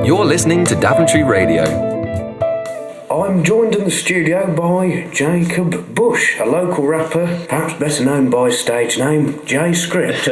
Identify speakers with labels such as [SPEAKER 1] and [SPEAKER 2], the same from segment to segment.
[SPEAKER 1] You're listening to Daventry Radio.
[SPEAKER 2] I'm joined in the studio by Jacob Bush, a local rapper, perhaps better known by stage name J Script.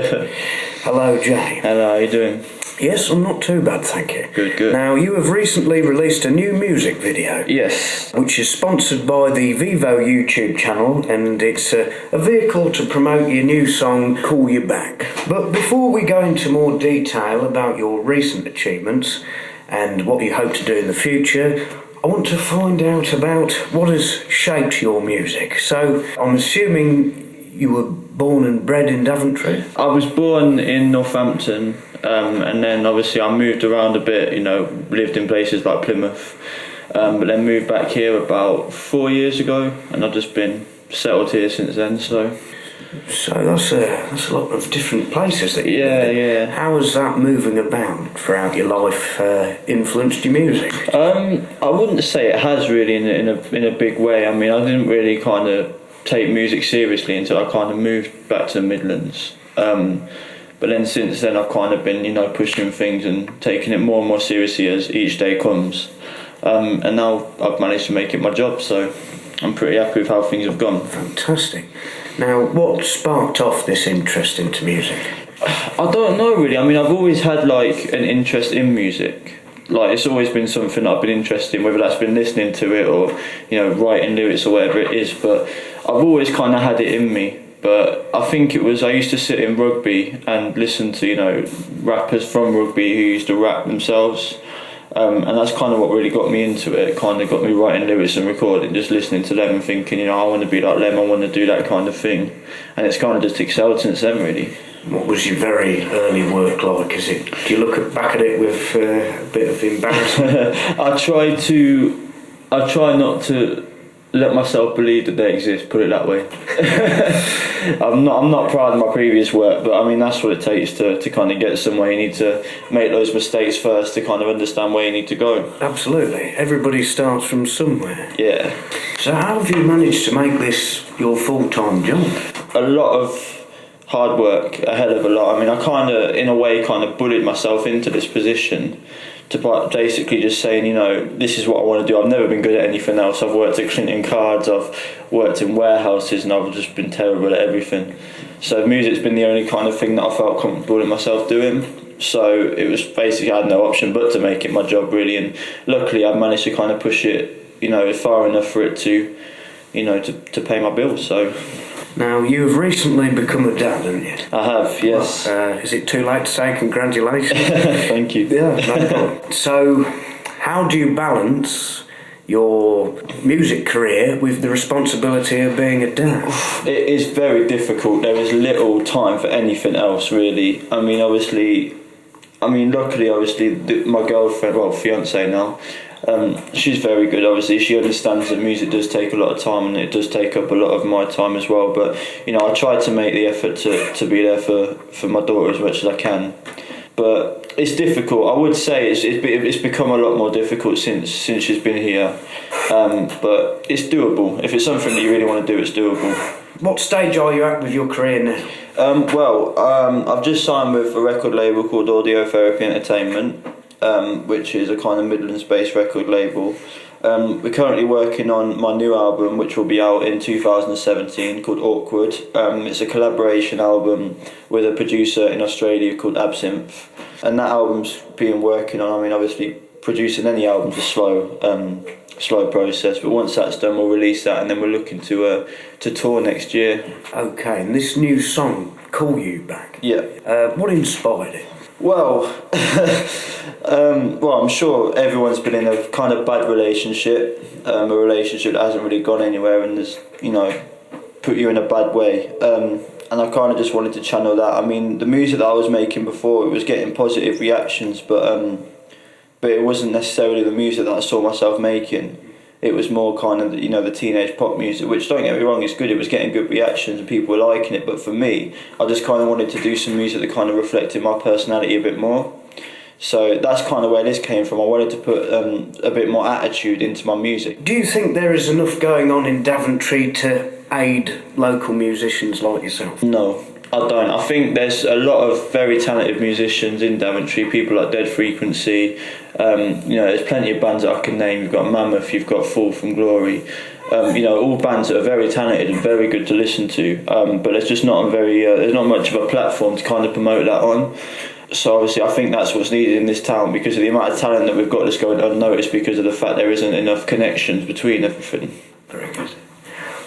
[SPEAKER 2] Hello, Jay.
[SPEAKER 3] Hello, how you doing?
[SPEAKER 2] Yes, I'm not too bad, thank you.
[SPEAKER 3] Good.
[SPEAKER 2] Now, you have recently released a new music video.
[SPEAKER 3] Yes.
[SPEAKER 2] Which is sponsored by the Vivo YouTube channel, and it's a vehicle to promote your new song, Call You Back. But before we go into more detail about your recent achievements and what you hope to do in the future, I want to find out about what has shaped your music. So, I'm assuming you were born and bred in Daventry?
[SPEAKER 3] I was born in Northampton, and then obviously I moved around a bit, lived in places like Plymouth, but then moved back here about 4 years ago, and I've just been settled here since then, so
[SPEAKER 2] that's a lot of different places that you live in.
[SPEAKER 3] Yeah.
[SPEAKER 2] How has that moving about throughout your life influenced your music?
[SPEAKER 3] I wouldn't say it has really in a big way. I mean, I didn't really kind of take music seriously until I kind of moved back to the Midlands. But then since then I've kind of been, pushing things and taking it more and more seriously as each day comes. And now I've managed to make it my job, so I'm pretty happy with how things have gone.
[SPEAKER 2] Fantastic. Now, what sparked off this interest into music?
[SPEAKER 3] I don't know really. I mean, I've always had an interest in music. It's always been something that I've been interested in, whether that's been listening to it or, writing lyrics or whatever it is. But I've always kind of had it in me. But I think I used to sit in rugby and listen to, rappers from rugby who used to rap themselves. And that's kind of what really got me into it. It kind of got me writing lyrics and recording, just listening to them and thinking, I want to be like them, I want to do that kind of thing. And it's kind of just excelled since then, really.
[SPEAKER 2] What was your very early work like? Do you look back at it with a bit of embarrassment?
[SPEAKER 3] I try not to let myself believe that they exist, put it that way. I'm not proud of my previous work, but I mean that's what it takes to kind of get somewhere. You need to make those mistakes first to kind of understand where you need to go.
[SPEAKER 2] Absolutely. Everybody starts from somewhere.
[SPEAKER 3] Yeah.
[SPEAKER 2] So how have you managed to make this your full-time job?
[SPEAKER 3] A lot of hard work, a hell of a lot. I mean, I kind of, in a way, bullied myself into this position to basically just saying, this is what I want to do. I've never been good at anything else. I've worked at Clinton Cards, I've worked in warehouses, and I've just been terrible at everything. So music's been the only kind of thing that I felt comfortable in myself doing. So it was basically, I had no option but to make it my job, really. And luckily I've managed to kind of push it, far enough for it to, to pay my bills, so...
[SPEAKER 2] Now, you've recently become a dad, haven't you?
[SPEAKER 3] I have, yes.
[SPEAKER 2] Is it too late to say congratulations?
[SPEAKER 3] Thank you.
[SPEAKER 2] Yeah, no problem. So, how do you balance your music career with the responsibility of being a dad?
[SPEAKER 3] It is very difficult. There is little time for anything else, really. I mean, luckily, my girlfriend, fiancée now, she's very good. Obviously, she understands that music does take a lot of time, and it does take up a lot of my time as well. But I try to make the effort to be there for my daughter as much as I can. But it's difficult. I would say it's become a lot more difficult since she's been here. But it's doable. If it's something that you really want to do, it's doable.
[SPEAKER 2] What stage are you at with your career now?
[SPEAKER 3] I've just signed with a record label called Audio Therapy Entertainment, which is a kind of Midlands-based record label. We're currently working on my new album, which will be out in 2017, called Awkward. It's a collaboration album with a producer in Australia called Absinthe. And that album's being working on, obviously producing any album's a slow process, but once that's done we'll release that, and then we're looking to tour next year.
[SPEAKER 2] Okay, and this new song, Call You Back, what inspired it?
[SPEAKER 3] Well, I'm sure everyone's been in a kind of bad relationship, a relationship that hasn't really gone anywhere and has, put you in a bad way. And I kind of just wanted to channel that. I mean, the music that I was making before, it was getting positive reactions, but it wasn't necessarily the music that I saw myself making. It was more kind of, the teenage pop music, which, don't get me wrong, is good. It was getting good reactions and people were liking it. But for me, I just kind of wanted to do some music that kind of reflected my personality a bit more. So that's kind of where this came from. I wanted to put a bit more attitude into my music.
[SPEAKER 2] Do you think there is enough going on in Daventry to aid local musicians like yourself?
[SPEAKER 3] No. I don't. I think there's a lot of very talented musicians in Daventry, people like Dead Frequency. There's plenty of bands that I can name. You've got Mammoth, you've got Fall from Glory. All bands that are very talented and very good to listen to. But there's just not there's not much of a platform to kind of promote that on. So obviously I think that's what's needed in this town, because of the amount of talent that we've got that's going unnoticed, because of the fact there isn't enough connections between everything.
[SPEAKER 2] Very good.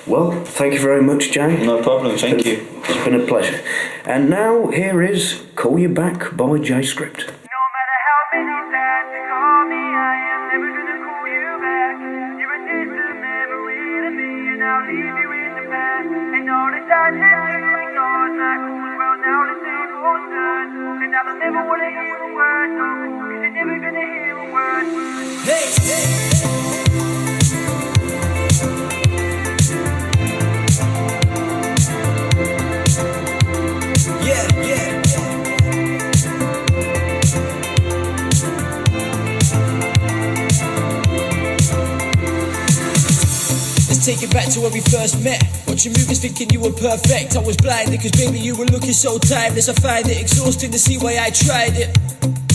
[SPEAKER 2] Well, thank you very much, Jay.
[SPEAKER 3] No problem, thank you.
[SPEAKER 2] It's been a pleasure. And now here is Call You Back by J Script.
[SPEAKER 4] No matter how many times you call me, I am never gonna call you back. You're a distant memory to me, and I'll leave you in the past. And all the times that you ignored my calls, well now the table's turned. And I don't never wanna hear a word, no, cause you're never gonna hear a word. Hey, hey.
[SPEAKER 5] Take it back to where we first met. Watching movies thinking you were perfect. I was blinded cause baby you were looking so timeless. I find it exhausting to see why I tried it.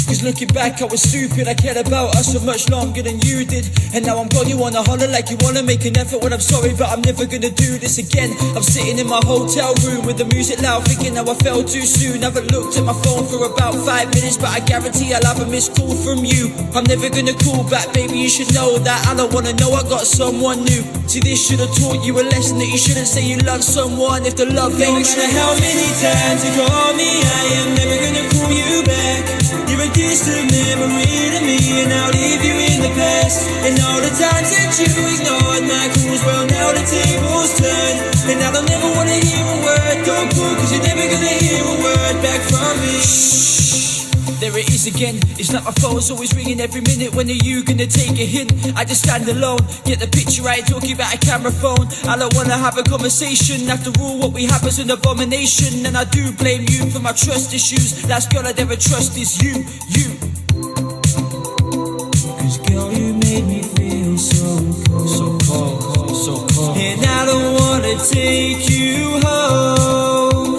[SPEAKER 5] Cause looking back I was stupid. I cared about us so much longer than you did. And now I'm gone, you wanna holler like you wanna make an effort when I'm sorry, but I'm never gonna do this again. I'm sitting in my hotel room with the music loud, thinking how I fell too soon. Haven't looked at my phone for about 5 minutes, but I guarantee I'll have a missed call from you. I'm never gonna call back, baby, you should know that. I don't wanna know I got someone new. See, this should've taught you a lesson, that you shouldn't say you love someone if the love ain't true. No matter how many times you call me, I am never gonna call you back. You're a distant memory to me, and I'll leave you in the past. And all the times that you ignored my calls, well now the table's turned. And I don't ever wanna hear a word, don't call, cause you're never gonna hear a word back from me. There it is again, it's like my phone's always ringing every minute. When are you gonna take a hint? I just stand alone, get the picture right, talking about a camera phone. I don't wanna have a conversation, after all what we have is an abomination. And I do blame you for my trust issues. Last girl I'd ever trust is you. Cause girl you made me feel so cold. And I don't wanna take you home.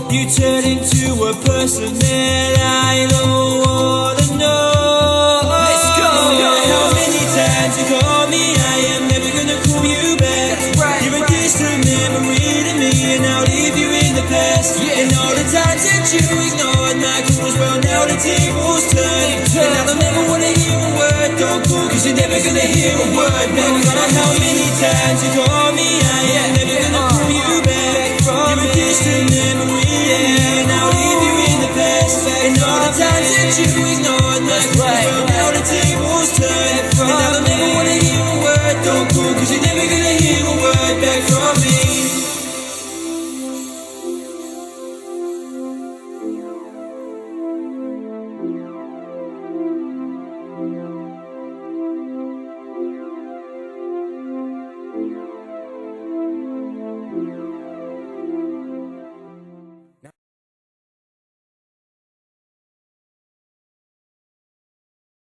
[SPEAKER 5] You turn into a person that I don't wanna know. Let's go. How many times you call me, I am never gonna call you back. Right, you're a distant memory to me, and I'll leave you in the past. And all the times that you ignored my calls, well now the table's turned. And I don't ever wanna hear a word, don't call, cause you're never gonna hear a word back. No matter how many times you call me, I am